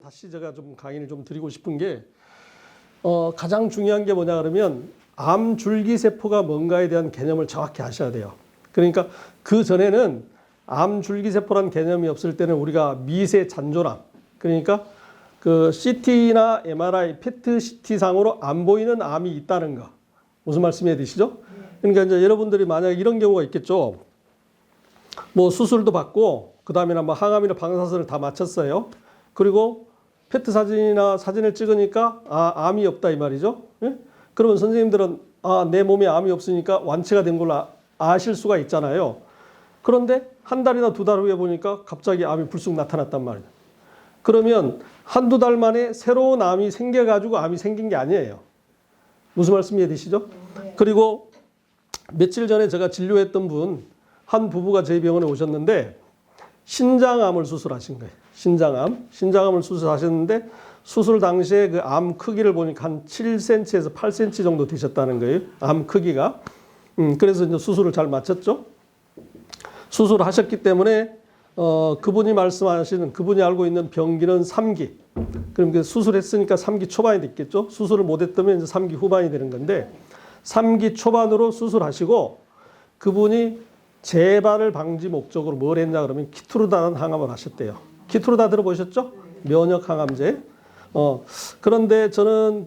다시 제가 좀 강의를 좀 드리고 싶은 게 가장 중요한 게 뭐냐 그러면 암 줄기세포가 뭔가에 대한 개념을 정확히 아셔야 돼요. 그러니까 그 전에는 암 줄기세포란 개념이 없을 때는 우리가 미세 잔존암, 그러니까 그 CT나 MRI, PET CT 상으로 안 보이는 암이 있다는 거. 무슨 말씀이 되시죠? 그러니까 이제 여러분들이 만약에 이런 경우가 있겠죠. 뭐 수술도 받고 그다음에 뭐 항암이나 방사선을 다 마쳤어요. 그리고 PET 사진이나 사진을 찍으니까 암이 없다 이 말이죠. 예? 그러면 선생님들은 내 몸에 암이 없으니까 완치가 된 걸로 아실 수가 있잖아요. 그런데 한 달이나 두 달 후에 보니까 갑자기 암이 불쑥 나타났단 말이에요. 그러면 한두 달 만에 새로운 암이 생겨가지고 암이 생긴 게 아니에요. 무슨 말씀 이해되시죠? 네. 그리고 며칠 전에 제가 진료했던 분, 한 부부가 저희 병원에 오셨는데 신장암을 수술하신 거예요. 신장암을 수술하셨는데 수술 당시에 그 암 크기를 보니까 한 7cm에서 8cm 정도 되셨다는 거예요. 암 크기가. 그래서 이제 수술을 잘 마쳤죠. 수술을 하셨기 때문에 그분이 말씀하시는, 그분이 알고 있는 병기는 3기. 그럼 수술했으니까 3기 초반이 됐겠죠. 수술을 못했다면 이제 3기 후반이 되는 건데 3기 초반으로 수술하시고 그분이 재발을 방지 목적으로 뭘 했냐 그러면 키투르다는 항암을 하셨대요. 키투르다 들어보셨죠? 면역 항암제. 그런데 저는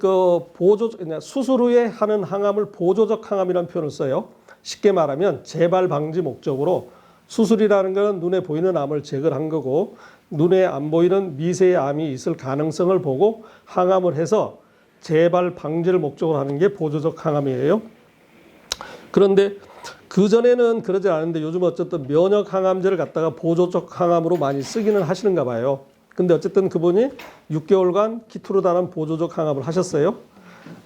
수술 후에 하는 항암을 보조적 항암이라는 표현을 써요. 쉽게 말하면 재발 방지 목적으로 수술이라는 것은 눈에 보이는 암을 제거한 거고 눈에 안 보이는 미세의 암이 있을 가능성을 보고 항암을 해서 재발 방지를 목적으로 하는 게 보조적 항암이에요. 그런데 그전에는 그러지 않은데 요즘 어쨌든 면역 항암제를 갖다가 보조적 항암으로 많이 쓰기는 하시는가 봐요. 근데 어쨌든 그분이 6개월간 키투르다는 보조적 항암을 하셨어요.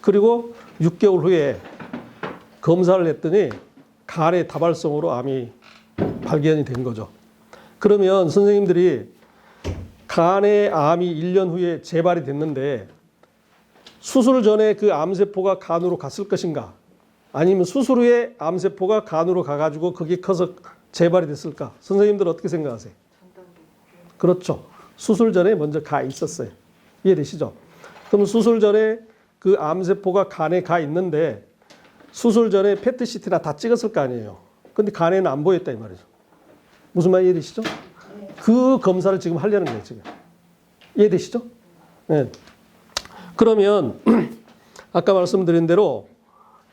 그리고 6개월 후에 검사를 했더니 간의 다발성으로 암이 발견이 된 거죠. 그러면 선생님들이 간의 암이 1년 후에 재발이 됐는데 수술 전에 그 암세포가 간으로 갔을 것인가? 아니면 수술 후에 암세포가 간으로 가가지고 그게 커서 재발이 됐을까? 선생님들 어떻게 생각하세요? 그렇죠. 수술 전에 먼저 가 있었어요. 이해되시죠? 그럼 수술 전에 그 암세포가 간에 가 있는데 수술 전에 PET CT나 다 찍었을 거 아니에요. 근데 간에는 안 보였다 이 말이죠. 무슨 말 이해되시죠? 그 검사를 지금 하려는 거예요, 지금. 이해되시죠? 네. 그러면 아까 말씀드린 대로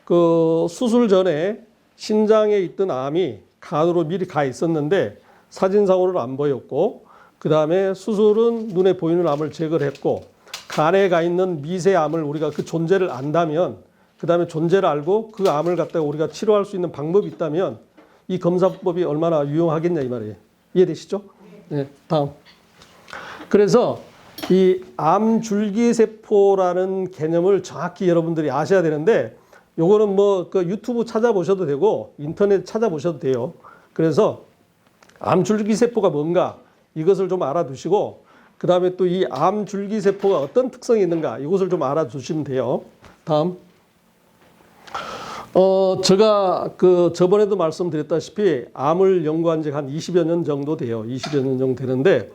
그 수술 전에 신장에 있던 암이 간으로 미리 가 있었는데 사진상으로는 안 보였고 그 다음에 수술은 눈에 보이는 암을 제거를 했고 간에 가 있는 미세암을 우리가 그 존재를 안다면 그 다음에 존재를 알고 그 암을 갖다가 우리가 치료할 수 있는 방법이 있다면 이 검사법이 얼마나 유용하겠냐 이 말이에요. 이해되시죠? 네, 다음. 그래서 이 암줄기세포라는 개념을 정확히 여러분들이 아셔야 되는데 요거는 뭐 그 유튜브 찾아보셔도 되고 인터넷 찾아보셔도 돼요. 그래서 암줄기세포가 뭔가 이것을 좀 알아두시고 그 다음에 또 이 암줄기세포가 어떤 특성이 있는가 이것을 좀 알아두시면 돼요. 다음. 제가 저번에도 말씀드렸다시피 암을 연구한 지가 한 20여 년 정도 돼요. 20여 년 정도 되는데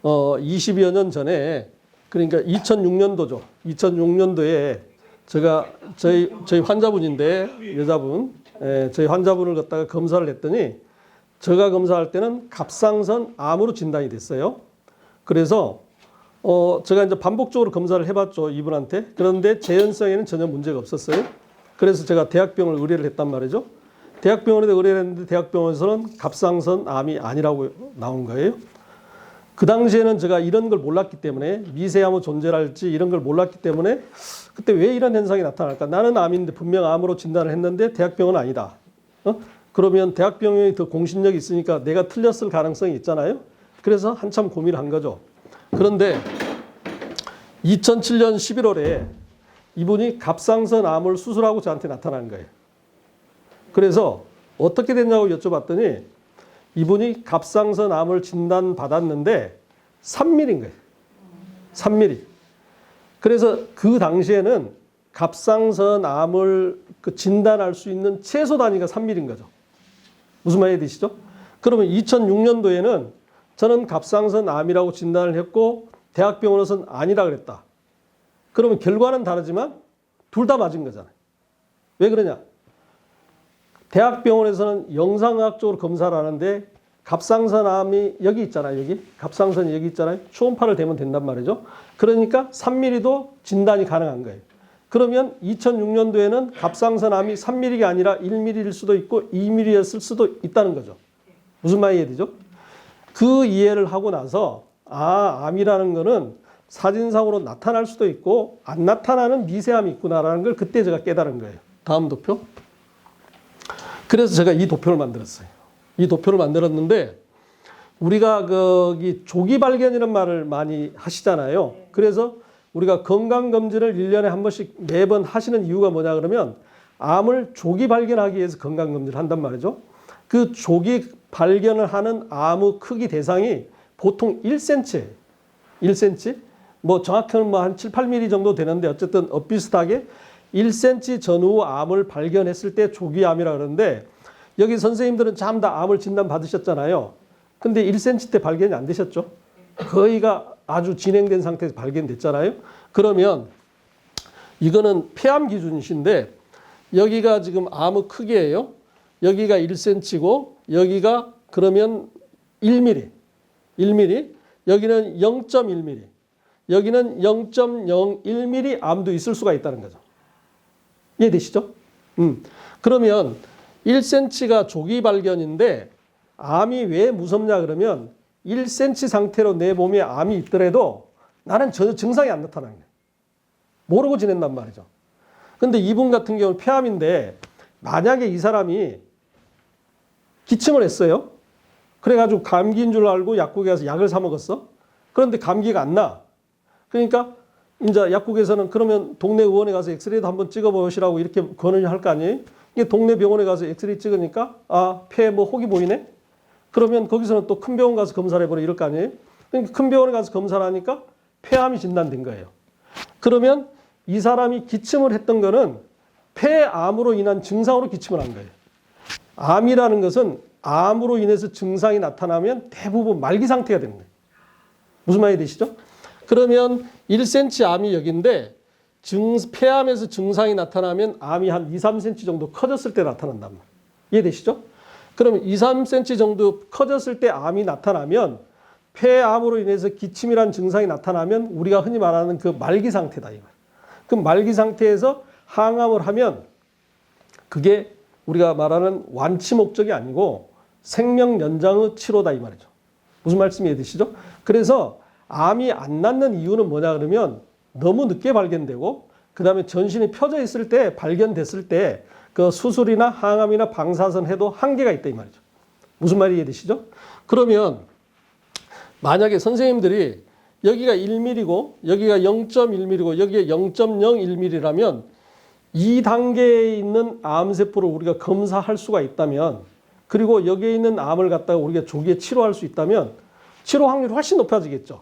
20여 년 전에 그러니까 2006년도죠. 2006년도에 제가 저희 환자분인데 여자분 저희 환자분을 갖다가 검사를 했더니 제가 검사할 때는 갑상선 암으로 진단이 됐어요. 그래서 제가 이제 반복적으로 검사를 해봤죠 이분한테. 그런데 재현성에는 전혀 문제가 없었어요. 그래서 제가 대학병원을 의뢰를 했단 말이죠. 대학병원에 의뢰를 했는데 대학병원에서는 갑상선 암이 아니라고 나온 거예요. 그 당시에는 제가 이런 걸 몰랐기 때문에 미세암의 존재랄지 이런 걸 몰랐기 때문에 그때 왜 이런 현상이 나타날까? 나는 암인데 분명 암으로 진단을 했는데 대학병원은 아니다. 그러면 대학병원이 더 공신력이 있으니까 내가 틀렸을 가능성이 있잖아요. 그래서 한참 고민을 한 거죠. 그런데 2007년 11월에 이분이 갑상선 암을 수술하고 저한테 나타난 거예요. 그래서 어떻게 됐냐고 여쭤봤더니 이분이 갑상선 암을 진단받았는데 3mm인 거예요. 3mm. 그래서 그 당시에는 갑상선 암을 진단할 수 있는 최소 단위가 3mm인 거죠. 무슨 말이 되시죠? 그러면 2006년도에는 저는 갑상선 암이라고 진단을 했고 대학병원에서는 아니라 그랬다. 그러면 결과는 다르지만 둘 다 맞은 거잖아요. 왜 그러냐? 대학병원에서는 영상의학적으로 검사를 하는데 갑상선 암이 여기 있잖아요. 여기. 갑상선이 여기 있잖아요. 초음파를 대면 된단 말이죠. 그러니까 3mm도 진단이 가능한 거예요. 그러면 2006년도에는 갑상선 암이 3mm가 아니라 1mm일 수도 있고 2mm였을 수도 있다는 거죠. 무슨 말이 이해되죠? 그 이해를 하고 나서 암이라는 거는 사진상으로 나타날 수도 있고 안 나타나는 미세암이 있구나라는 걸 그때 제가 깨달은 거예요. 다음 도표. 그래서 제가 이 도표를 만들었어요. 이 도표를 만들었는데 우리가 거기 조기 발견이라는 말을 많이 하시잖아요. 그래서 우리가 건강검진을 1년에 한 번씩 매번 하시는 이유가 뭐냐 그러면 암을 조기 발견하기 위해서 건강검진을 한단 말이죠. 그 조기 발견을 하는 암의 크기 대상이 보통 1cm예요. 1cm? 뭐 정확히는 뭐 한 7, 8mm 정도 되는데 어쨌든 엇비슷하게 1cm 전후 암을 발견했을 때 조기암이라 그러는데 여기 선생님들은 참 다 암을 진단 받으셨잖아요. 근데 1cm 때 발견이 안 되셨죠? 거의가 아주 진행된 상태에서 발견됐잖아요. 그러면 이거는 폐암 기준이신데 여기가 지금 암의 크기예요. 여기가 1cm고 여기가 그러면 1mm. 1mm. 여기는 0.1mm. 여기는 0.01mm 암도 있을 수가 있다는 거죠. 이해되시죠? 그러면 1cm가 조기 발견인데 암이 왜 무섭냐 그러면 1cm 상태로 내 몸에 암이 있더라도 나는 전혀 증상이 안 나타나는 거예요. 모르고 지낸단 말이죠. 근데 이분 같은 경우는 폐암인데 만약에 이 사람이 기침을 했어요. 그래가지고 감기인 줄 알고 약국에 가서 약을 사 먹었어. 그런데 감기가 안 나. 그러니까 이제 약국에서는 그러면 동네 의원에 가서 엑스레이도 한번 찍어보시라고 이렇게 권유를 할 거 아니에요. 이게 동네 병원에 가서 엑스레이 찍으니까 폐에 뭐 혹이 보이네. 그러면 거기서는 또 큰 병원 가서 검사를 해보라 이럴 거 아니에요. 그러니까 큰 병원에 가서 검사를 하니까 폐암이 진단된 거예요. 그러면 이 사람이 기침을 했던 거는 폐암으로 인한 증상으로 기침을 한 거예요. 암이라는 것은 암으로 인해서 증상이 나타나면 대부분 말기 상태가 되는 거예요. 무슨 말이 되시죠? 그러면 1cm 암이 여기인데 폐암에서 증상이 나타나면 암이 한 2, 3cm 정도 커졌을 때 나타난단 말이에요. 이해되시죠? 그러면 2, 3cm 정도 커졌을 때 암이 나타나면 폐암으로 인해서 기침이라는 증상이 나타나면 우리가 흔히 말하는 그 말기 상태다. 그 말기 상태에서 항암을 하면 그게 우리가 말하는 완치 목적이 아니고 생명 연장의 치료다 이 말이죠. 무슨 말씀이 되시죠? 그래서 암이 안 낫는 이유는 뭐냐 그러면 너무 늦게 발견되고 그 다음에 전신이 펴져 있을 때 발견됐을 때 그 수술이나 항암이나 방사선 해도 한계가 있다 이 말이죠. 무슨 말이 이해되시죠? 그러면 만약에 선생님들이 여기가 1mm고 여기가 0.1mm고 여기가 0.01mm라면 이 단계에 있는 암세포를 우리가 검사할 수가 있다면 그리고 여기에 있는 암을 갖다가 우리가 조기에 치료할 수 있다면 치료 확률이 훨씬 높아지겠죠.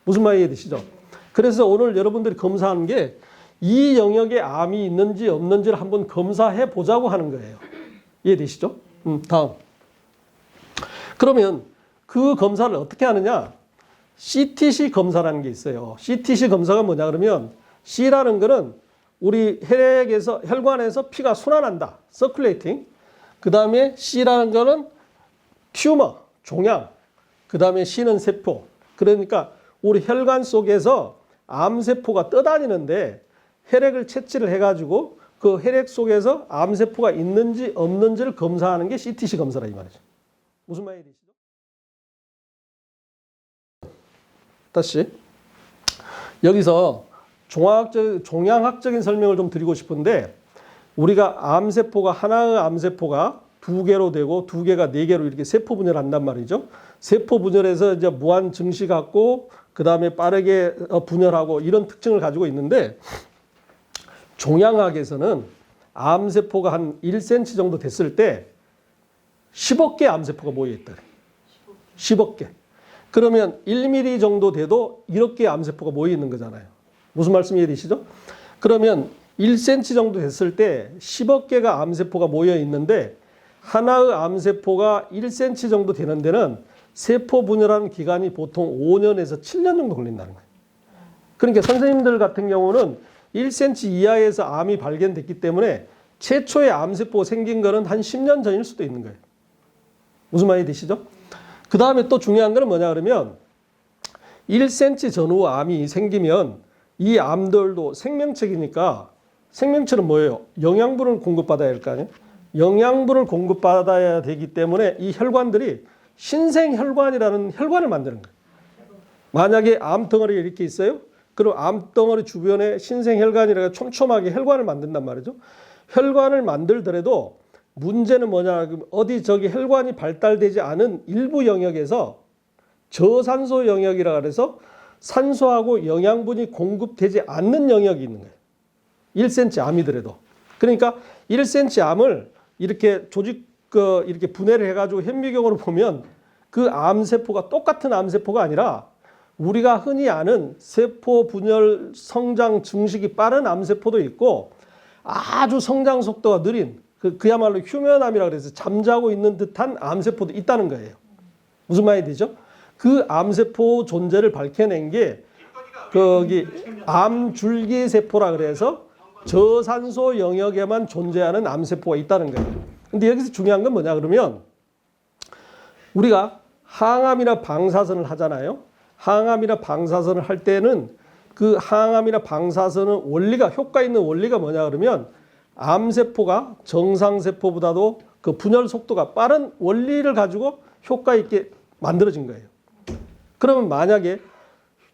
무슨 말이 이해되시죠? 그래서 오늘 여러분들이 검사하는 게 이 영역에 암이 있는지 없는지를 한번 검사해 보자고 하는 거예요. 이해되시죠? 다음. 그러면 그 검사를 어떻게 하느냐? CTC 검사라는 게 있어요. CTC 검사가 뭐냐 그러면 C라는 거는 우리 혈관에서 피가 순환한다. 서큘레이팅. 그 다음에 C라는 거는 튜머, 종양. 그 다음에 C는 세포. 그러니까 우리 혈관 속에서 암세포가 떠다니는데 혈액을 채취를 해가지고 그 혈액 속에서 암세포가 있는지 없는지를 검사하는 게 CTC 검사라 이 말이죠. 무슨 말이 되시죠? 다시 여기서 종양학적인 설명을 좀 드리고 싶은데 우리가 암세포가 하나의 암세포가 두 개로 되고 두 개가 네 개로 이렇게 세포 분열한단 말이죠. 세포 분열해서 이제 무한 증시 갖고 그 다음에 빠르게 분열하고 이런 특징을 가지고 있는데 종양학에서는 암세포가 한 1cm 정도 됐을 때 10억 개 암세포가 모여있다. 10억 개. 그러면 1mm 정도 돼도 이렇게 암세포가 모여 있는 거잖아요. 무슨 말씀 이해되시죠? 그러면 1cm 정도 됐을 때 10억 개가 암세포가 모여 있는데 하나의 암세포가 1cm 정도 되는 데는 세포 분열하는 기간이 보통 5년에서 7년 정도 걸린다는 거예요. 그러니까 선생님들 같은 경우는 1cm 이하에서 암이 발견됐기 때문에 최초의 암세포가 생긴 거는 한 10년 전일 수도 있는 거예요. 무슨 말이 되시죠? 그 다음에 또 중요한 거는 뭐냐 그러면 1cm 전후 암이 생기면 이 암들도 생명체이니까 생명체는 뭐예요? 영양분을 공급받아야 할 거 아니에요? 영양분을 공급받아야 되기 때문에 이 혈관들이 신생혈관이라는 혈관을 만드는 거예요. 만약에 암덩어리가 이렇게 있어요? 그럼 암덩어리 주변에 신생혈관이라고 촘촘하게 혈관을 만든단 말이죠. 혈관을 만들더라도 문제는 뭐냐, 어디 저기 혈관이 발달되지 않은 일부 영역에서 저산소 영역이라 그래서 산소하고 영양분이 공급되지 않는 영역이 있는 거예요. 1cm 암이더라도. 그러니까 1cm 암을 이렇게 이렇게 분해를 해가지고 현미경으로 보면 그 암세포가 똑같은 암세포가 아니라 우리가 흔히 아는 세포 분열 성장 증식이 빠른 암세포도 있고 아주 성장 속도가 느린 그야말로 휴면암이라 그래서 잠자고 있는 듯한 암세포도 있다는 거예요. 무슨 말이 되죠? 그 암세포 존재를 밝혀낸 게 거기 암줄기세포라 그래서 저산소 영역에만 존재하는 암세포가 있다는 거예요. 근데 여기서 중요한 건 뭐냐 그러면 우리가 항암이나 방사선을 하잖아요. 항암이나 방사선을 할 때는 그 항암이나 방사선은 원리가 효과 있는 원리가 뭐냐 그러면 암세포가 정상세포보다도 그 분열 속도가 빠른 원리를 가지고 효과 있게 만들어진 거예요. 그러면 만약에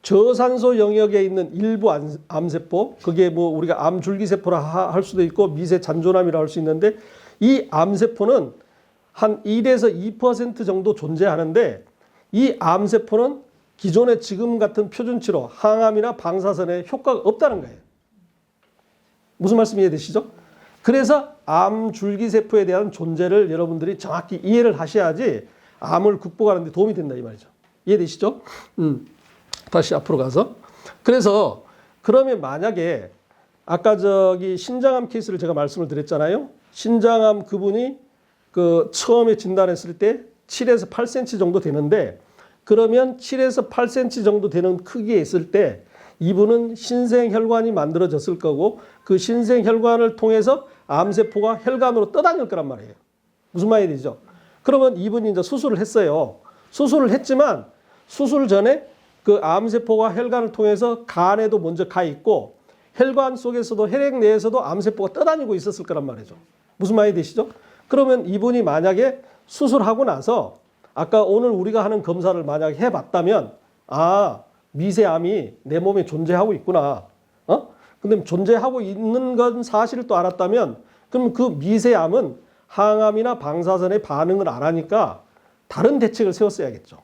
저산소 영역에 있는 일부 암세포, 그게 뭐 우리가 암줄기세포라 할 수도 있고 미세 잔존암이라 할 수 있는데 이 암세포는 한 1에서 2% 정도 존재하는데 이 암세포는 기존의 지금 같은 표준치로 항암이나 방사선에 효과가 없다는 거예요. 무슨 말씀 이해되시죠? 그래서 암줄기세포에 대한 존재를 여러분들이 정확히 이해를 하셔야지 암을 극복하는 데 도움이 된다 이 말이죠. 이해되시죠? 다시 앞으로 가서. 그래서 그러면 만약에 아까 저기 신장암 케이스를 제가 말씀을 드렸잖아요. 신장암 그분이 그 처음에 진단했을 때 7에서 8cm 정도 되는데 그러면 7에서 8cm 정도 되는 크기에 있을 때 이분은 신생혈관이 만들어졌을 거고 그 신생혈관을 통해서 암세포가 혈관으로 떠다닐 거란 말이에요. 무슨 말이 되죠? 그러면 이분이 이제 수술을 했어요. 수술을 했지만 수술 전에 그 암세포가 혈관을 통해서 간에도 먼저 가 있고 혈관 속에서도 혈액 내에서도 암세포가 떠다니고 있었을 거란 말이죠. 무슨 말이 되시죠? 그러면 이분이 만약에 수술하고 나서 아까 오늘 우리가 하는 검사를 만약에 해봤다면 아 미세암이 내 몸에 존재하고 있구나. 근데 존재하고 있는 건 사실을 또 알았다면 그럼 그 미세암은 항암이나 방사선에 반응을 안 하니까 다른 대책을 세웠어야겠죠.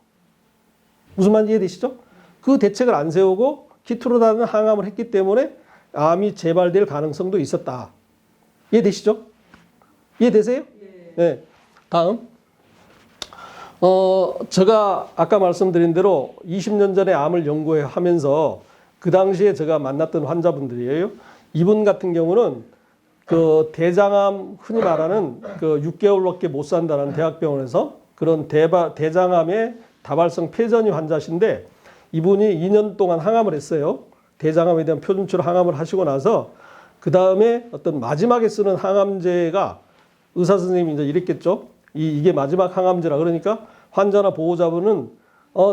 무슨 말인지 이해되시죠? 그 대책을 안 세우고 키트로다는 항암을 했기 때문에 암이 재발될 가능성도 있었다. 이해되시죠? 이해되세요? 네. 다음. 제가 아까 말씀드린 대로 20년 전에 암을 연구하면서 그 당시에 제가 만났던 환자분들이에요. 이분 같은 경우는 그 대장암 흔히 말하는 그 6개월밖에 못 산다는 대학병원에서 그런 대장암의 다발성 폐전이 환자신데 이분이 2년 동안 항암을 했어요. 대장암에 대한 표준치로 항암을 하시고 나서 그 다음에 어떤 마지막에 쓰는 항암제가 의사 선생님이 이제 이랬겠죠. 이게 마지막 항암제라 그러니까 환자나 보호자분은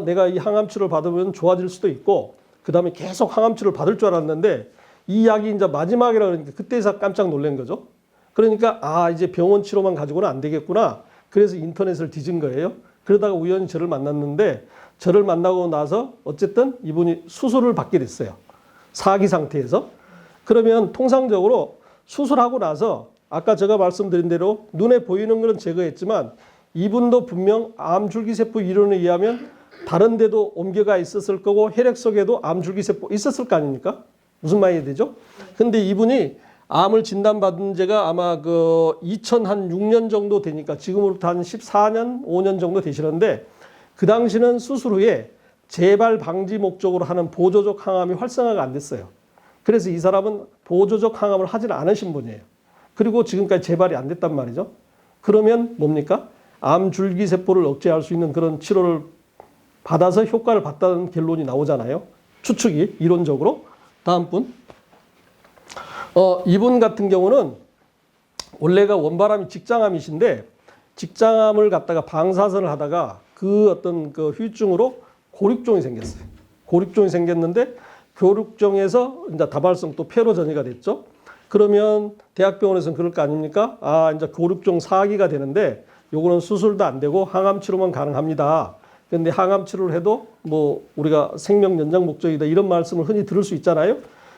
내가 이 항암치료를 받으면 좋아질 수도 있고 그 다음에 계속 항암치료를 받을 줄 알았는데 이 약이 이제 마지막이라 그러니까 그때서 깜짝 놀란 거죠. 그러니까 이제 병원 치료만 가지고는 안 되겠구나. 그래서 인터넷을 뒤진 거예요. 그러다가 우연히 저를 만났는데 저를 만나고 나서 어쨌든 이분이 수술을 받게 됐어요. 사기 상태에서. 그러면 통상적으로 수술하고 나서 아까 제가 말씀드린 대로 눈에 보이는 것은 제거했지만 이분도 분명 암줄기세포 이론에 의하면 다른 데도 옮겨가 있었을 거고 혈액 속에도 암줄기세포 있었을 거 아닙니까? 무슨 말이 되죠? 근데 이분이 암을 진단받은 지가 아마 그 2006년 정도 되니까 지금으로부터 한 14년, 5년 정도 되시는데 그 당시는 수술 후에 재발 방지 목적으로 하는 보조적 항암이 활성화가 안 됐어요. 그래서 이 사람은 보조적 항암을 하질 않으신 분이에요. 그리고 지금까지 재발이 안 됐단 말이죠. 그러면 뭡니까? 암 줄기세포를 억제할 수 있는 그런 치료를 받아서 효과를 봤다는 결론이 나오잖아요. 추측이 이론적으로. 다음 분. 이분 같은 경우는 원래가 원발암이 직장암이신데 직장암을 갖다가 방사선을 하다가 그 어떤 그 후유증으로 고륙종이 생겼어요. 고륙종이 생겼는데 고륙종에서 이제 다발성 또 폐로 전이가 됐죠. 그러면 대학병원에서는 그럴 거 아닙니까? 아, 이제 고륙종 4기가 되는데 요거는 수술도 안 되고 항암 치료만 가능합니다. 근데 항암 치료를 해도 뭐 우리가 생명 연장 목적이다 이런 말씀을 흔히 들을 수 있잖아요.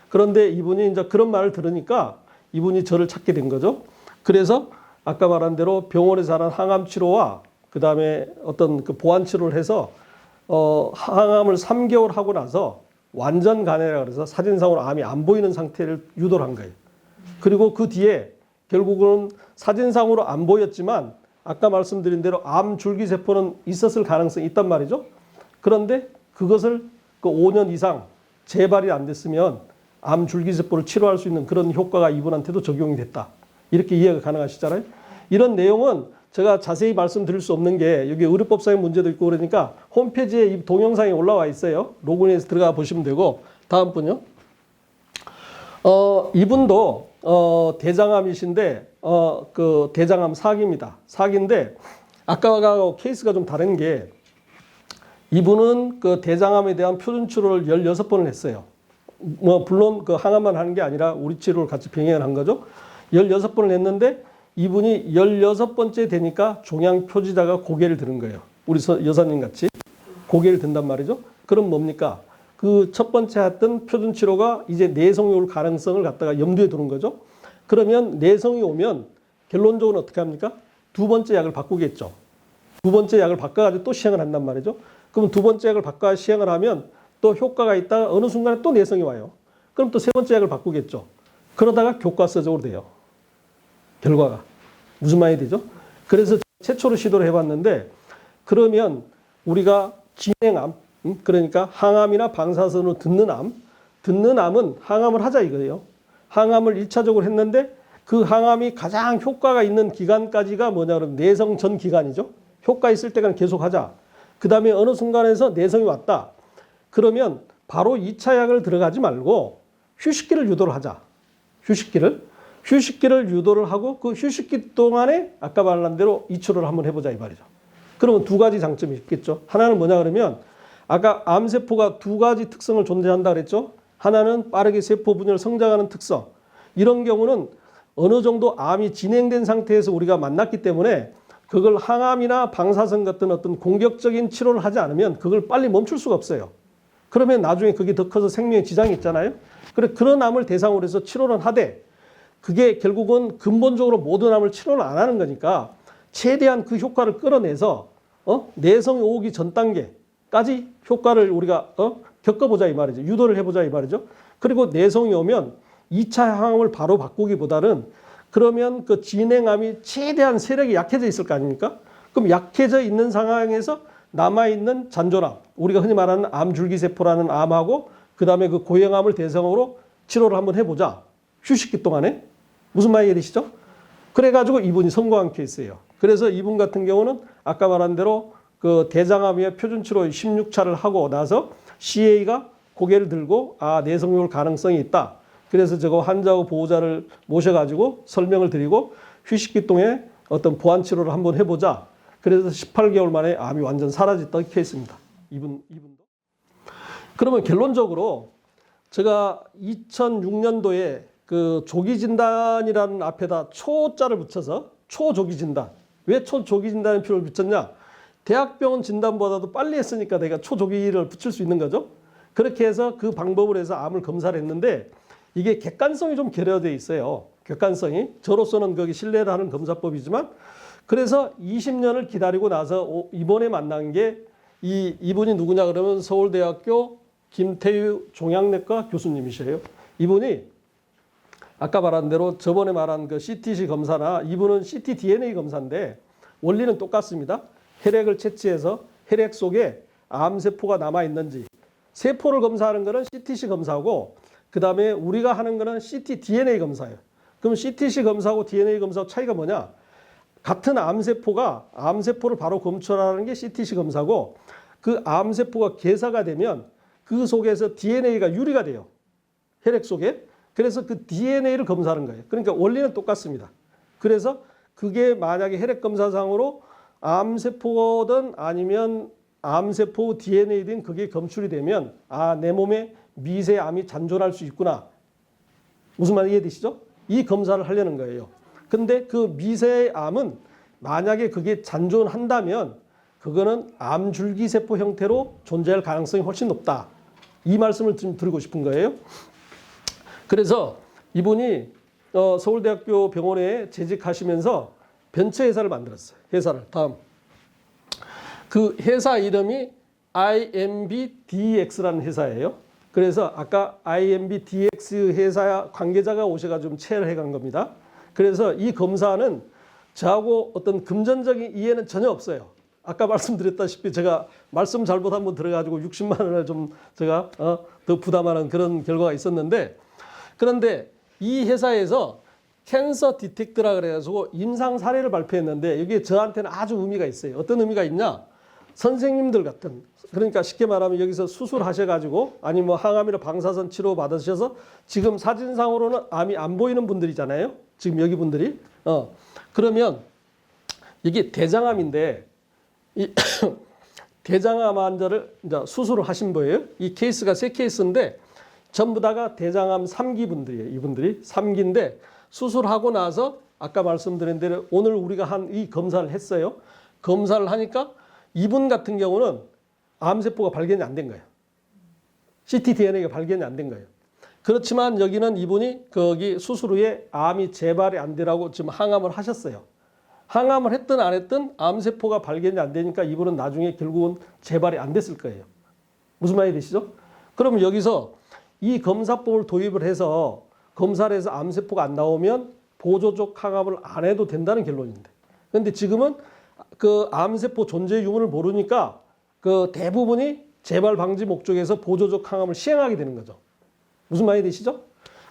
그런데 이분이 이제 그런 말을 들으니까 이분이 저를 찾게 된 거죠. 그래서 아까 말한 대로 병원에서 하는 항암 치료와 그다음에 어떤 그 보완 치료를 해서 항암을 3개월 하고 나서 완전 간해라 그래서 사진상으로 암이 안 보이는 상태를 유도를 한 거예요. 그리고 그 뒤에 결국은 사진상으로 안 보였지만 아까 말씀드린 대로 암 줄기세포는 있었을 가능성이 있단 말이죠. 그런데 그것을 그 5년 이상 재발이 안 됐으면 암 줄기세포를 치료할 수 있는 그런 효과가 이분한테도 적용이 됐다. 이렇게 이해가 가능하시잖아요. 이런 내용은 제가 자세히 말씀드릴 수 없는 게 여기 의료법상의 문제도 있고 그러니까 홈페이지에 이 동영상이 올라와 있어요. 로그인해서 들어가 보시면 되고. 다음 분요. 이분도 대장암이신데 그 대장암 4기입니다. 4기인데 아까하고 케이스가 좀 다른 게 이분은 그 대장암에 대한 표준 치료를 16번을 했어요. 뭐 물론 그 항암만 하는 게 아니라 우리 치료를 같이 병행을 한 거죠. 16번을 했는데 이분이 16번째 되니까 종양 표지자가 고개를 드는 거예요. 우리 여사님 같이 고개를 든단 말이죠. 그럼 뭡니까? 그 첫 번째 했던 표준 치료가 이제 내성이 올 가능성을 갖다가 염두에 두는 거죠. 그러면 내성이 오면 결론적으로 어떻게 합니까? 두 번째 약을 바꾸겠죠. 두 번째 약을 바꿔가지고 또 시행을 한단 말이죠. 그럼 두 번째 약을 바꿔 시행을 하면 또 효과가 있다가 어느 순간에 또 내성이 와요. 그럼 또 세 번째 약을 바꾸겠죠. 그러다가 교과서적으로 돼요. 결과가. 무슨 말이 되죠? 그래서 최초로 시도를 해봤는데 그러면 우리가 진행암, 그러니까 항암이나 방사선으로 듣는 암은 항암을 하자 이거예요. 항암을 1차적으로 했는데 그 항암이 가장 효과가 있는 기간까지가 뭐냐 그러면 내성 전 기간이죠. 효과 있을 때까지 계속 하자. 그 다음에 어느 순간에서 내성이 왔다. 그러면 바로 2차 약을 들어가지 말고 휴식기를 유도를 하자. 휴식기를 유도를 하고 그 휴식기 동안에 아까 말한 대로 이 치료를 한번 해보자 이 말이죠. 그러면 두 가지 장점이 있겠죠. 하나는 뭐냐 그러면 아까 암세포가 두 가지 특성을 존재한다 그랬죠. 하나는 빠르게 세포 분열 성장하는 특성. 이런 경우는 어느 정도 암이 진행된 상태에서 우리가 만났기 때문에 그걸 항암이나 방사선 같은 어떤 공격적인 치료를 하지 않으면 그걸 빨리 멈출 수가 없어요. 그러면 나중에 그게 더 커서 생명에 지장이 있잖아요. 그런 암을 대상으로 해서 치료를 하되 그게 결국은 근본적으로 모든 암을 치료를 안 하는 거니까 최대한 그 효과를 끌어내서 내성이 오기 전 단계까지 효과를 우리가 겪어보자 이 말이죠. 유도를 해보자 이 말이죠. 그리고 내성이 오면 2차 항암을 바로 바꾸기보다는 그러면 그 진행암이 최대한 세력이 약해져 있을 거 아닙니까? 그럼 약해져 있는 상황에서 남아있는 잔존암, 우리가 흔히 말하는 암줄기세포라는 암하고 그 다음에 그 고형암을 대상으로 치료를 한번 해보자. 휴식기 동안에. 무슨 말이 되시죠? 그래가지고 이분이 성공한 케이스예요. 그래서 이분 같은 경우는 아까 말한 대로 그 대장암의 표준치료 16차를 하고 나서 CA가 고개를 들고 내성이 올 가능성이 있다. 그래서 저거 환자하고 보호자를 모셔가지고 설명을 드리고 휴식기 동안에 어떤 보완 치료를 한번 해보자. 그래서 18개월 만에 암이 완전 사라졌던 케이스입니다. 이분도. 그러면 결론적으로 제가 2006년도에 그 조기진단이라는 앞에다 초자를 붙여서 초조기진단. 왜 초조기진단의 표를 붙였냐? 대학병원 진단보다도 빨리 했으니까 내가 초조기를 붙일 수 있는 거죠. 그렇게 해서 그 방법을 해서 암을 검사를 했는데 이게 객관성이 좀 결여되어 있어요. 객관성이. 저로서는 거기 신뢰를 하는 검사법이지만 그래서 20년을 기다리고 나서 이번에 만난 게 이분이 누구냐 그러면 서울대학교 김태유 종양내과 교수님이셔요. 이분이 아까 말한 대로 저번에 말한 그 CTC 검사나 이분은 ctDNA 검사인데 원리는 똑같습니다. 혈액을 채취해서 혈액 속에 암세포가 남아있는지. 세포를 검사하는 거는 CTC 검사고 그 다음에 우리가 하는 거는 ctDNA 검사예요. 그럼 CTC 검사하고 DNA 검사 차이가 뭐냐? 같은 암세포가 암세포를 바로 검출하는 게 CTC 검사고 그 암세포가 개사가 되면 그 속에서 DNA가 유리가 돼요. 혈액 속에. 그래서 그 DNA를 검사하는 거예요. 그러니까 원리는 똑같습니다. 그래서 그게 만약에 혈액 검사상으로 암세포든 아니면 암세포 DNA든 그게 검출이 되면 아, 내 몸에 미세암이 잔존할 수 있구나. 무슨 말 이해되시죠? 이 검사를 하려는 거예요. 근데 그 미세암은 만약에 그게 잔존한다면 그거는 암줄기세포 형태로 존재할 가능성이 훨씬 높다. 이 말씀을 좀 드리고 싶은 거예요. 그래서 이분이 서울대학교 병원에 재직하시면서 벤처회사를 만들었어요. 회사를. 다음. 그 회사 이름이 IMBDX라는 회사예요. 그래서 아까 IMBDX 회사 관계자가 오셔가지고 좀 체를 해간 겁니다. 그래서 이 검사는 저하고 어떤 금전적인 이해는 전혀 없어요. 아까 말씀드렸다시피 제가 말씀 잘못 한번 들어가지고 60만 원을 좀 제가 더 부담하는 그런 결과가 있었는데 그런데 이 회사에서 캔서 디텍트라 그래가지고 임상 사례를 발표했는데 이게 저한테는 아주 의미가 있어요. 어떤 의미가 있냐? 선생님들 같은 그러니까 쉽게 말하면 여기서 수술하셔가지고 아니 뭐 항암이나 방사선 치료 받으셔서 지금 사진상으로는 암이 안 보이는 분들이잖아요. 지금 여기 분들이 그러면 이게 대장암인데 이 대장암 환자를 이제 수술을 하신 거예요. 이 케이스가 3케이스인데 전부 다가 대장암 3기 분들이에요. 이분들이 3기인데 수술하고 나서 아까 말씀드린 대로 오늘 우리가 한 이 검사를 했어요. 검사를 하니까 이분 같은 경우는 암세포가 발견이 안 된 거예요. ctDNA가 발견이 안 된 거예요. 그렇지만 여기는 이분이 거기 수술 후에 암이 재발이 안 되라고 지금 항암을 하셨어요. 항암을 했든 안 했든 암세포가 발견이 안 되니까 이분은 나중에 결국은 재발이 안 됐을 거예요. 무슨 말이 되시죠? 그러면 여기서 이 검사법을 도입을 해서 검사를 해서 암세포가 안 나오면 보조적 항암을 안 해도 된다는 결론인데. 그런데 지금은 그 암세포 존재 유무를 모르니까 그 대부분이 재발 방지 목적에서 보조적 항암을 시행하게 되는 거죠. 무슨 말이 되시죠?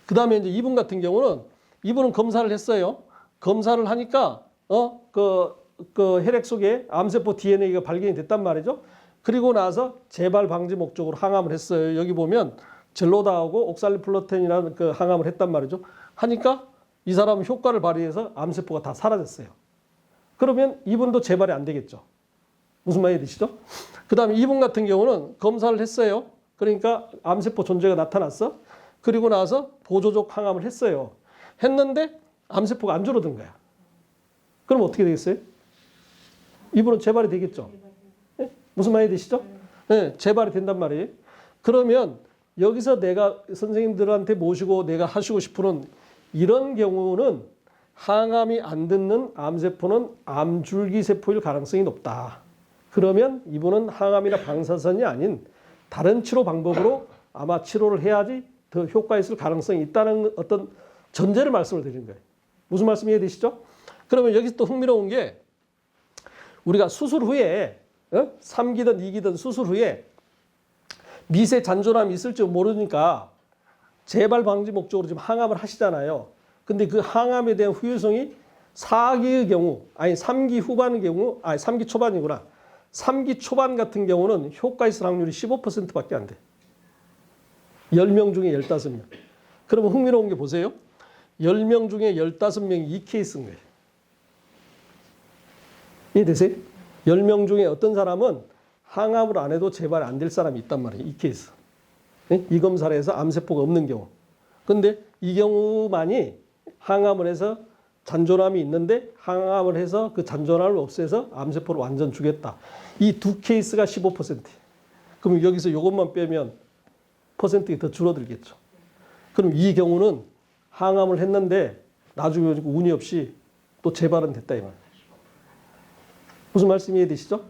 그 다음에 이제 이분 같은 경우는 이분은 검사를 했어요. 검사를 하니까 그 혈액 속에 암세포 DNA가 발견이 됐단 말이죠. 그리고 나서 재발 방지 목적으로 항암을 했어요. 여기 보면 젤로다하고 옥살리플로텐이라는 그 항암을 했단 말이죠. 하니까 이 사람은 효과를 발휘해서 암세포가 다 사라졌어요. 그러면 이분도 재발이 안 되겠죠. 무슨 말이 되시죠? 그 다음에 이분 같은 경우는 검사를 했어요. 그러니까 암세포 존재가 나타났어. 그리고 나서 보조적 항암을 했어요. 했는데 암세포가 안 줄어든 거야. 그럼 어떻게 되겠어요? 이분은 재발이 되겠죠. 네? 무슨 말이 되시죠? 네, 재발이 된단 말이에요. 그러면 여기서 내가 선생님들한테 모시고 내가 하시고 싶은 이런 경우는 항암이 안 듣는 암세포는 암줄기세포일 가능성이 높다. 그러면 이분은 항암이나 방사선이 아닌 다른 치료 방법으로 아마 치료를 해야지 더 효과 있을 가능성이 있다는 어떤 전제를 말씀을 드리는 거예요. 무슨 말씀 이해되시죠? 그러면 여기서 또 흥미로운 게 우리가 수술 후에 3기든 2기든 수술 후에 미세 잔존함이 있을지 모르니까 재발 방지 목적으로 지금 항암을 하시잖아요. 근데 그 항암에 대한 후유성이 4기의 경우, 아니 3기 후반의 경우, 아니 3기 초반이구나. 3기 초반 같은 경우는 효과 있을 확률이 15%밖에 안 돼. 10명 중에 15명. 그러면 흥미로운 게 보세요. 10명 중에 15명이 이 케이스인 거예요. 이해되세요? 10명 중에 어떤 사람은 항암을 안 해도 재발 안 될 사람이 있단 말이에요. 이 케이스. 이 검사를 해서 암세포가 없는 경우. 근데 이 경우만이 항암을 해서 잔존함이 있는데 항암을 해서 그 잔존함을 없애서 암세포를 완전 죽였다. 이 두 케이스가 15%. 그럼 여기서 이것만 빼면 퍼센트가 더 줄어들겠죠. 그럼 이 경우는 항암을 했는데 나중에 운이 없이 또 재발은 됐다 이 말이에요. 무슨 말씀이 이해되시죠?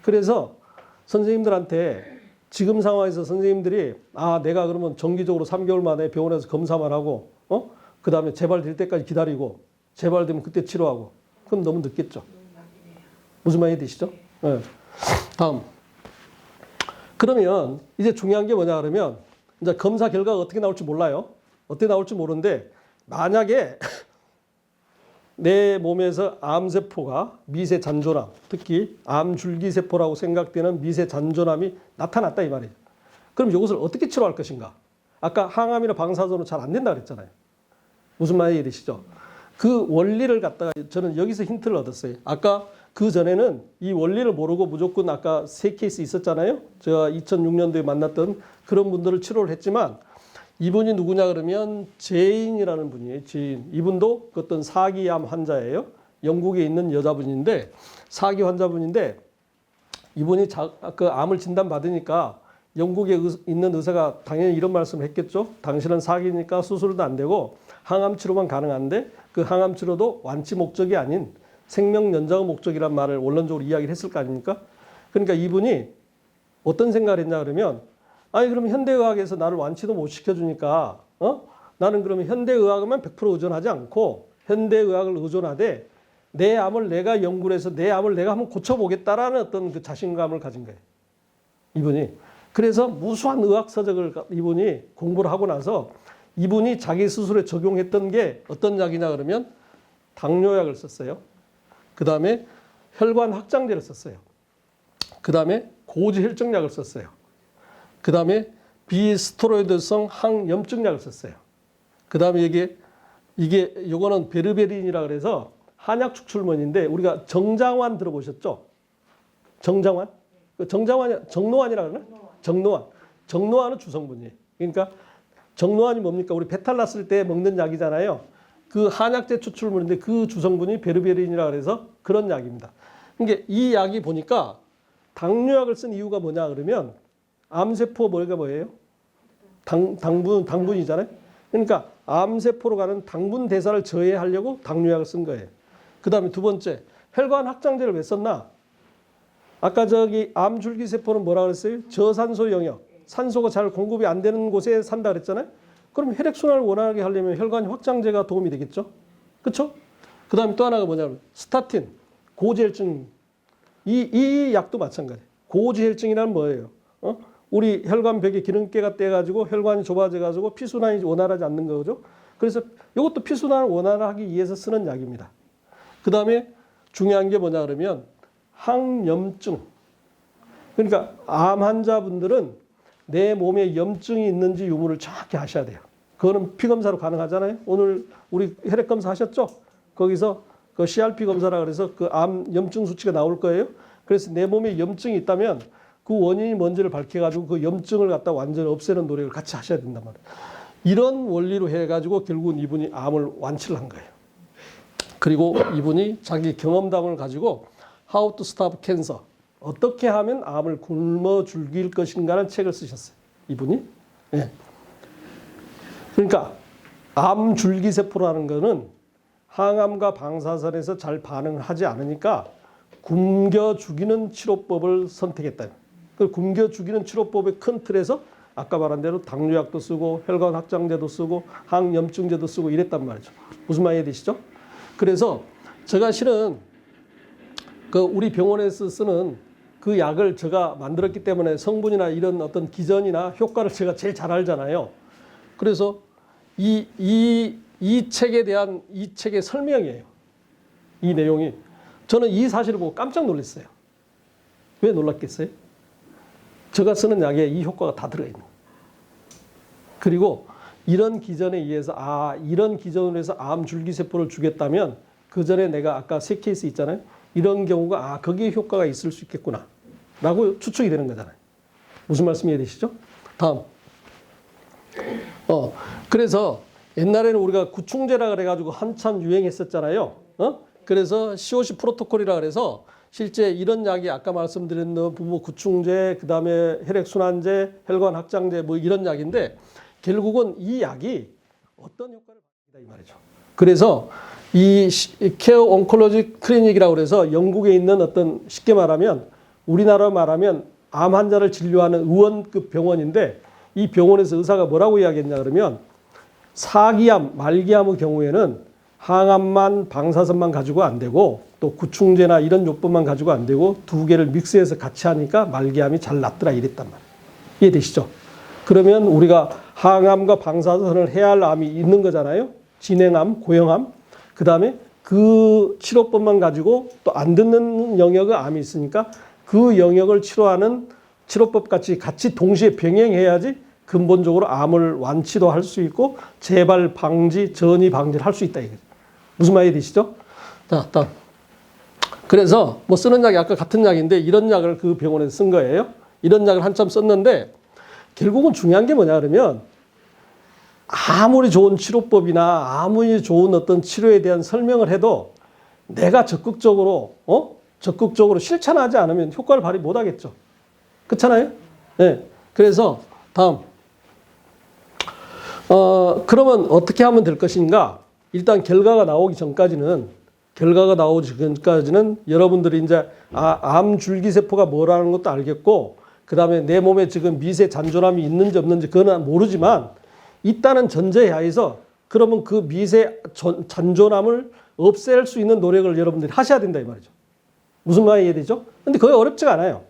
그래서 선생님들한테 지금 상황에서 선생님들이 내가 그러면 정기적으로 3개월 만에 병원에서 검사만 하고 그 다음에 재발될 때까지 기다리고 재발되면 그때 치료하고 그럼 너무 늦겠죠. 무슨 말이 되시죠? 네. 다음. 그러면 이제 중요한 게 뭐냐 그러면 이제 검사 결과가 어떻게 나올지 몰라요. 어떻게 나올지 모르는데 만약에 내 몸에서 암세포가 미세 잔존암, 특히 암줄기세포라고 생각되는 미세 잔존암이 나타났다 이 말이에요. 그럼 이것을 어떻게 치료할 것인가? 아까 항암이나 방사선으로 잘 안 된다 그랬잖아요. 무슨 말인지 이해되시죠? 그 원리를 갖다가 저는 여기서 힌트를 얻었어요. 아까 그 전에는 이 원리를 모르고 무조건 아까 3케이스 있었잖아요. 제가 2006년도에 만났던 그런 분들을 치료를 했지만 이분이 누구냐 그러면 제인이라는 분이에요. 제인. 이분도 어떤 사기암 환자예요. 영국에 있는 여자분인데 사기 환자분인데 이분이 그 암을 진단받으니까 영국에 있는 의사가 당연히 이런 말씀을 했겠죠. 당신은 사기니까 수술도 안 되고 항암 치료만 가능한데 그 항암 치료도 완치 목적이 아닌 생명 연장의 목적이란 말을 원론적으로 이야기를 했을 거 아닙니까? 그러니까 이분이 어떤 생각을 했냐 그러면 아니 그러면 현대의학에서 나를 완치도 못 시켜주니까 나는 그러면 현대의학에만 100% 의존하지 않고 현대의학을 의존하되 내 암을 내가 연구를 해서 내 암을 내가 한번 고쳐보겠다라는 어떤 그 자신감을 가진 거예요. 이분이. 그래서 무수한 의학 서적을 이분이 공부를 하고 나서 이분이 자기 스스로에 적용했던 게 어떤 약이냐 그러면 당뇨약을 썼어요. 그 다음에 혈관 확장제를 썼어요. 그 다음에 고지혈증약을 썼어요. 그 다음에 비스테로이드성 항염증약을 썼어요. 그 다음에 요거는 베르베린이라 그래서 한약 축출문인데 우리가 정장환 들어보셨죠? 정장환? 정노환이라 그러나? 정노환. 정노환은 주성분이에요. 그러니까 정노환이 뭡니까? 우리 배탈 났을 때 먹는 약이잖아요. 그 한약재 추출물인데 그 주성분이 베르베린이라 그래서 그런 약입니다. 그러니까 이 약이 보니까 당뇨약을 쓴 이유가 뭐냐 그러면 암세포 뭐예요? 당분이잖아요. 그러니까 암세포로 가는 당분 대사를 저해하려고 당뇨약을 쓴 거예요. 그 다음에 두 번째, 혈관 확장제를 왜 썼나? 아까 저기 암줄기세포는 뭐라 그랬어요? 저산소 영역, 산소가 잘 공급이 안 되는 곳에 산다 그랬잖아요. 그럼 혈액순환을 원활하게 하려면 혈관 확장제가 도움이 되겠죠? 그렇죠? 그 다음에 또 하나가 뭐냐면 스타틴, 고지혈증. 이 약도 마찬가지예요. 고지혈증이란 뭐예요? 우리 혈관벽에 기름기가 떼가지고 혈관이 좁아져가지고 피순환이 원활하지 않는 거죠. 그래서 이것도 피순환을 원활하기 위해서 쓰는 약입니다. 그 다음에 중요한 게 뭐냐 그러면 항염증. 그러니까 암 환자분들은 내 몸에 염증이 있는지 유무를 정확히 아셔야 돼요. 그거는 피검사로 가능하잖아요. 오늘 우리 혈액검사 하셨죠? 거기서 그 CRP 검사라 그래서 그 암 염증 수치가 나올 거예요. 그래서 내 몸에 염증이 있다면 그 원인이 뭔지를 밝혀가지고 그 염증을 갖다 완전히 없애는 노력을 같이 하셔야 된단 말이에요. 이런 원리로 해가지고 결국은 이분이 암을 완치를 한 거예요. 그리고 이분이 자기 경험담을 가지고 How to Stop Cancer, 어떻게 하면 암을 굶어 죽일 것인가라는 책을 쓰셨어요. 이분이. 예. 그러니까 암 줄기세포라는 거는 항암과 방사선에서 잘 반응을 하지 않으니까 굶겨 죽이는 치료법을 선택했다. 그 굶겨 죽이는 치료법의 큰 틀에서 아까 말한 대로 당뇨약도 쓰고 혈관 확장제도 쓰고 항염증제도 쓰고 이랬단 말이죠. 무슨 말이 되시죠? 그래서 제가 실은 그 우리 병원에서 쓰는 그 약을 제가 만들었기 때문에 성분이나 이런 어떤 기전이나 효과를 제가 제일 잘 알잖아요. 그래서 이 책에 대한 이 책의 설명이에요. 이 내용이. 저는 이 사실을 보고 깜짝 놀랐어요. 왜 놀랐겠어요? 제가 쓰는 약에 이 효과가 다 들어있는 거예요. 그리고 이런 기전에 의해서 이런 기전으로 해서 암 줄기세포를 주겠다면 그 전에 내가 아까 3케이스 있잖아요. 이런 경우가 거기에 효과가 있을 수 있겠구나 라고 추측이 되는 거잖아요. 무슨 말씀 이해되시죠? 다음. 그래서 옛날에는 우리가 구충제라 그래가지고 한참 유행했었잖아요. 그래서 COC 프로토콜이라 그래서 실제 이런 약이 아까 말씀드린 부모 구충제, 그 다음에 혈액순환제, 혈관 확장제 뭐 이런 약인데 결국은 이 약이 어떤 효과를 받는다 이 말이죠. 그래서 이 케어 온콜로지 클리닉이라고 그래서 영국에 있는 어떤 쉽게 말하면 우리나라 말하면 암 환자를 진료하는 의원급 병원인데 이 병원에서 의사가 뭐라고 이야기했냐 그러면 사기암, 말기암의 경우에는 항암만 방사선만 가지고 안 되고 또 구충제나 이런 요법만 가지고 안 되고 두 개를 믹스해서 같이 하니까 말기암이 잘 낫더라 이랬단 말이에요. 이해되시죠? 그러면 우리가 항암과 방사선을 해야 할 암이 있는 거잖아요. 진행암, 고형암. 그 다음에 그 치료법만 가지고 또 안 듣는 영역의 암이 있으니까 그 영역을 치료하는 치료법 같이 동시에 병행해야지 근본적으로 암을 완치도 할 수 있고 재발 방지, 전이 방지를 할 수 있다 이거죠. 무슨 말이 되시죠? 자, 다음. 그래서 뭐 쓰는 약이 아까 같은 약인데 이런 약을 그 병원에서 쓴 거예요. 이런 약을 한참 썼는데 결국은 중요한 게 뭐냐 그러면 아무리 좋은 치료법이나 아무리 좋은 어떤 치료에 대한 설명을 해도 내가 적극적으로 실천하지 않으면 효과를 발휘 못 하겠죠. 그렇잖아요? 네. 그래서 다음. 그러면 어떻게 하면 될 것인가? 일단 결과가 나오기 전까지는 여러분들이 이제 암 줄기세포가 뭐라는 것도 알겠고 그다음에 내 몸에 지금 미세 잔존암이 있는지 없는지 그건 모르지만 있다는 전제하에서 그러면 그 미세 잔존암을 없앨 수 있는 노력을 여러분들이 하셔야 된다 이 말이죠. 무슨 말이 이해되죠? 근데 거의 어렵지가 않아요.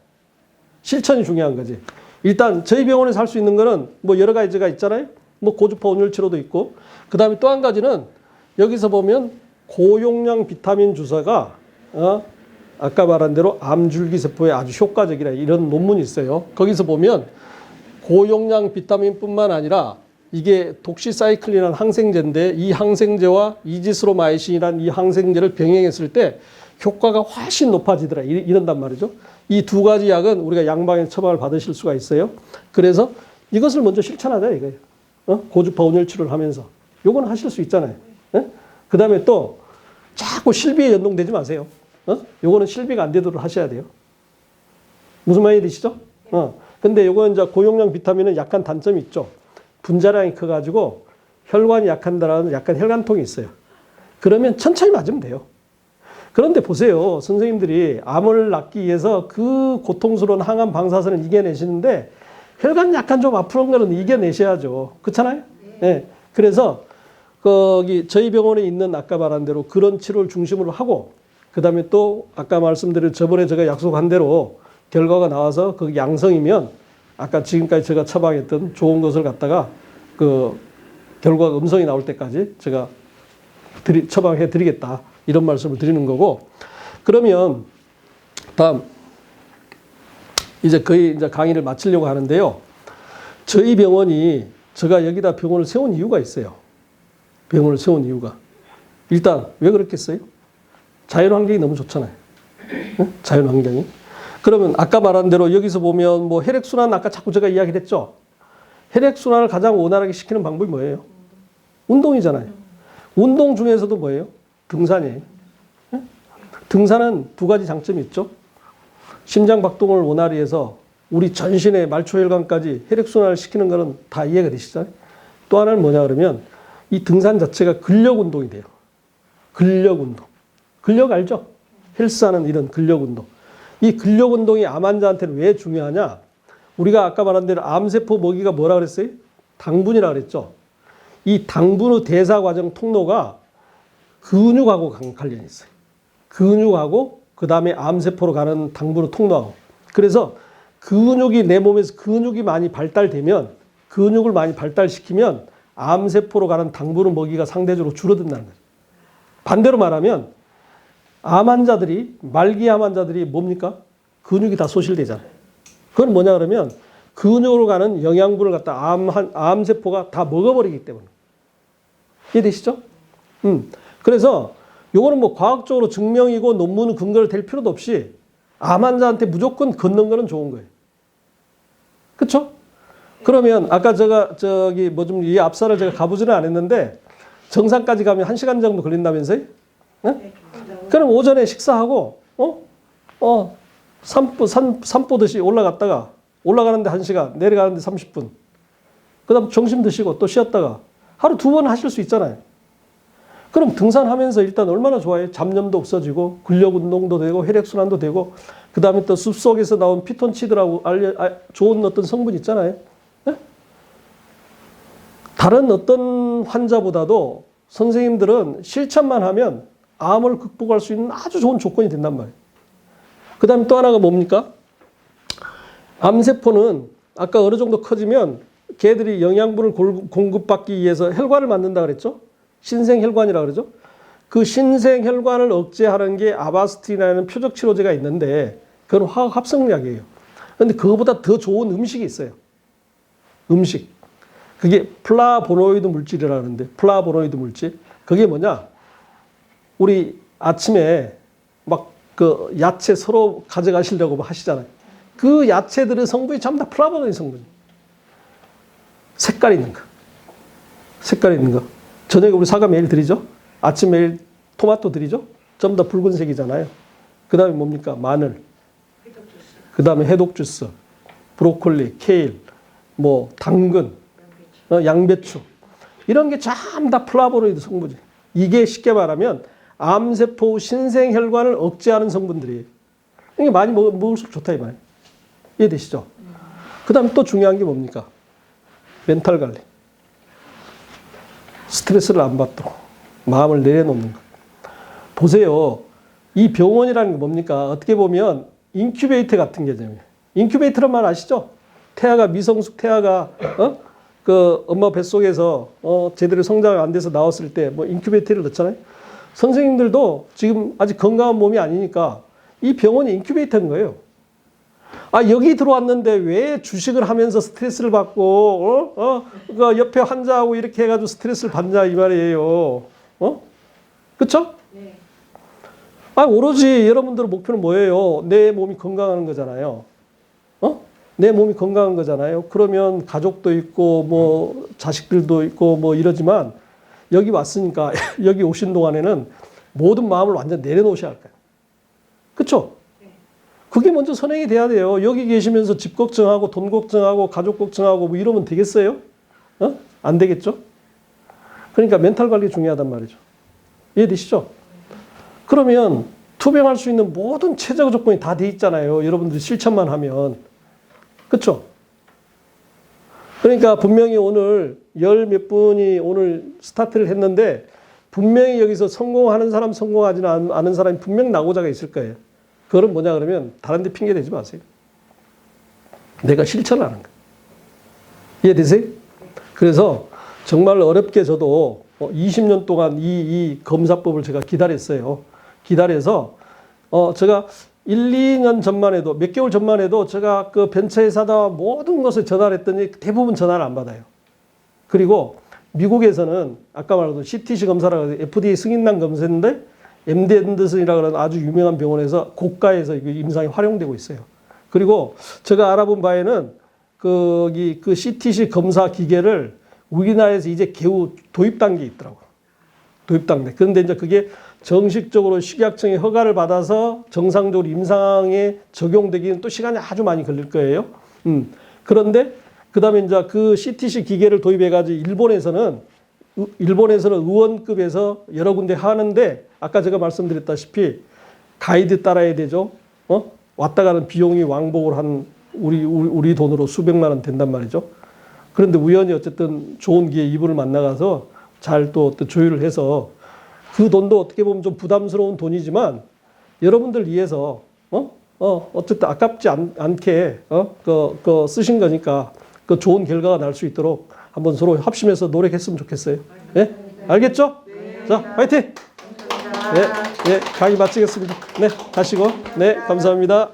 실천이 중요한 거지. 일단 저희 병원에서 할 수 있는 거는 뭐 여러 가지가 있잖아요. 뭐 고주파 온열 치료도 있고 그다음에 또 한 가지는 여기서 보면 고용량 비타민 주사가 아까 말한 대로 암줄기세포에 아주 효과적이라 이런 논문이 있어요. 거기서 보면 고용량 비타민뿐만 아니라 이게 독시사이클린이라는 항생제인데 이 항생제와 이지스로마이신이라는 이 항생제를 병행했을 때 효과가 훨씬 높아지더라 이런단 말이죠. 이 두 가지 약은 우리가 양방에 처방을 받으실 수가 있어요. 그래서 이것을 먼저 실천하자 이거예요. 고주파 온열 치료를 하면서 요건 하실 수 있잖아요. 그 다음에 또 자꾸 실비에 연동되지 마세요. 요거는 실비가 안 되도록 하셔야 돼요. 무슨 말이 되시죠? 근데 요거는 이제 고용량 비타민은 약간 단점이 있죠. 분자량이 커가지고 혈관이 약한다라는 약간 혈관통이 있어요. 그러면 천천히 맞으면 돼요. 그런데 보세요. 선생님들이 암을 낫기 위해서 그 고통스러운 항암 방사선을 이겨내시는데 혈관 약간 좀 아픈 거는 이겨내셔야죠. 그렇잖아요? 네. 그래서 거기 저희 병원에 있는 아까 말한 대로 그런 치료를 중심으로 하고 그다음에 또 아까 말씀드린 저번에 제가 약속한 대로 결과가 나와서 그 양성이면 아까 지금까지 제가 처방했던 좋은 것을 갖다가 그 결과가 음성이 나올 때까지 제가 처방해 드리겠다. 이런 말씀을 드리는 거고. 그러면 다음 이제 거의 이제 강의를 마치려고 하는데요. 저희 병원이 제가 여기다 병원을 세운 이유가 있어요. 병원을 세운 이유가. 일단 왜 그렇겠어요? 자연 환경이 너무 좋잖아요. 자연 환경이. 그러면 아까 말한 대로 여기서 보면 뭐 혈액순환 아까 자꾸 제가 이야기를 했죠. 혈액순환을 가장 원활하게 시키는 방법이 뭐예요? 운동이잖아요. 운동 중에서도 뭐예요? 등산이에요. 등산은 두 가지 장점이 있죠. 심장 박동을 원활히 해서 우리 전신의 말초혈관까지 혈액순환을 시키는 거는 다 이해가 되시잖아요. 또 하나는 뭐냐 그러면 이 등산 자체가 근력 운동이 돼요. 근력 운동. 근력 알죠? 헬스하는 이런 근력 운동. 이 근력 운동이 암 환자한테는 왜 중요하냐? 우리가 아까 말한 대로 암세포 먹이가 뭐라 그랬어요? 당분이라 그랬죠. 이 당분의 대사 과정 통로가 근육하고 관련이 있어요. 근육하고 그 다음에 암세포로 가는 당분의 통로하고. 그래서 근육이 내 몸에서 근육이 많이 발달되면 근육을 많이 발달시키면 암세포로 가는 당분의 먹이가 상대적으로 줄어든다는 거죠. 반대로 말하면 암 환자들이 말기암 환자들이 뭡니까? 근육이 다 소실되잖아요. 그건 뭐냐 그러면 근육으로 가는 영양분을 갖다 암세포가 다 먹어버리기 때문에. 이해되시죠? 그래서 요거는 뭐 과학적으로 증명이고 논문 근거를 댈 필요도 없이 암 환자한테 무조건 걷는 거는 좋은 거예요. 그렇죠? 그러면 아까 제가 이 앞사를 제가 가보지는 않았는데 정상까지 가면 1시간 정도 걸린다면서요? 네? 그럼 오전에 식사하고 산 보듯이 올라가는데 1시간, 내려가는데 30분. 그다음 점심 드시고 또 쉬었다가 하루 2번 하실 수 있잖아요. 그럼 등산하면서 일단 얼마나 좋아요? 잡념도 없어지고 근력 운동도 되고 혈액순환도 되고 그다음에 또 숲속에서 나온 피톤치드라고 좋은 어떤 성분 있잖아요. 네? 다른 어떤 환자보다도 선생님들은 실천만 하면 암을 극복할 수 있는 아주 좋은 조건이 된단 말이에요. 그 다음에 또 하나가 뭡니까? 암세포는 아까 어느 정도 커지면 걔들이 영양분을 공급받기 위해서 혈관을 만든다 그랬죠? 신생혈관이라 그러죠? 그 신생혈관을 억제하는 게 아바스틴이라는 표적치료제가 있는데 그건 화학 합성약이에요. 그런데 그거보다 더 좋은 음식이 있어요. 음식. 그게 플라보노이드 물질이라는데 플라보노이드 물질. 그게 뭐냐? 우리 아침에 막 그 야채 서로 가져가시려고 하시잖아요. 그 야채들의 성분이 전부 다 플라보노이드 성분이에요. 색깔 있는 거. 색깔 있는 거. 저녁에 우리 사과 매일 드리죠? 아침 매일 토마토 드리죠? 전부 다 붉은색이잖아요. 그 다음에 뭡니까? 마늘. 그 다음에 해독 주스. 브로콜리, 케일, 뭐 당근, 양배추. 이런 게 전부 다 플라보노이드 성분이에요. 이게 쉽게 말하면 암세포 신생혈관을 억제하는 성분들이에요. 이게 많이 먹을수록 좋다 이 말이에요. 이해되시죠? 그 다음에 또 중요한 게 뭡니까? 멘탈 관리. 스트레스를 안 받도록 마음을 내려놓는 것. 보세요. 이 병원이라는 게 뭡니까? 어떻게 보면 인큐베이터 같은 개념이에요. 인큐베이터란 말 아시죠? 태아가 미성숙 태아가 그 엄마 뱃속에서 제대로 성장 안 돼서 나왔을 때 뭐 인큐베이터를 넣잖아요. 선생님들도 지금 아직 건강한 몸이 아니니까 이 병원이 인큐베이터인 거예요. 아, 여기 들어왔는데 왜 주식을 하면서 스트레스를 받고, 그 옆에 환자하고 이렇게 해가지고 스트레스를 받냐, 이 말이에요. 그쵸? 네. 아, 오로지 여러분들의 목표는 뭐예요? 내 몸이 건강한 거잖아요. 내 몸이 건강한 거잖아요. 그러면 가족도 있고, 뭐, 자식들도 있고, 뭐 이러지만, 여기 왔으니까, 여기 오신 동안에는 모든 마음을 완전 내려놓으셔야 할 거예요. 그쵸? 그게 먼저 선행이 돼야 돼요. 여기 계시면서 집 걱정하고 돈 걱정하고 가족 걱정하고 뭐 이러면 되겠어요? 안 되겠죠? 그러니까 멘탈 관리 중요하단 말이죠. 이해되시죠? 그러면 투병할 수 있는 모든 최적 조건이 다 돼 있잖아요. 여러분들이 실천만 하면. 그쵸? 그러니까 분명히 오늘 열 몇 분이 오늘 스타트를 했는데 분명히 여기서 성공하는 사람, 성공하지 않은 사람이 분명 나고자가 있을 거예요. 그거는 뭐냐 그러면 다른 데 핑계 대지 마세요. 내가 실천하는 거예요. 이해되세요? 그래서 정말 어렵게 저도 20년 동안 이 검사법을 제가 기다렸어요. 기다려서 제가 1, 2년 전만 해도 몇 개월 전만 해도 제가 그 벤처회사다 모든 것을 전화를 했더니 대부분 전화를 안 받아요. 그리고 미국에서는 아까 말한 CTC 검사라고 해서 FDA 승인난 검사인데 MD 앤더슨이라고 하는 아주 유명한 병원에서 고가에서 이거 임상이 활용되고 있어요. 그리고 제가 알아본 바에는 그 CTC 검사 기계를 우리나라에서 이제 겨우 도입 단계에 있더라고요. 도입 단계. 그런데 이제 그게 정식적으로 식약청의 허가를 받아서 정상적으로 임상에 적용되기는 또 시간이 아주 많이 걸릴 거예요. 그런데 그 다음에 이제 그 CTC 기계를 도입해가지고 일본에서는 의원급에서 여러 군데 하는데 아까 제가 말씀드렸다시피 가이드 따라야 되죠. 왔다 가는 비용이 왕복을 한 우리 돈으로 수백만 원 된단 말이죠. 그런데 우연히 어쨌든 좋은 기회에 이분을 만나가서 잘 또 조율을 해서 그 돈도 어떻게 보면 좀 부담스러운 돈이지만 여러분들 위해서 어쨌든 아깝지 않게 쓰신 거니까 그 좋은 결과가 날 수 있도록 한번 서로 합심해서 노력했으면 좋겠어요. 네? 알겠죠? 네. 자, 화이팅! 네, 강의 마치겠습니다. 네, 가시고. 네, 감사합니다.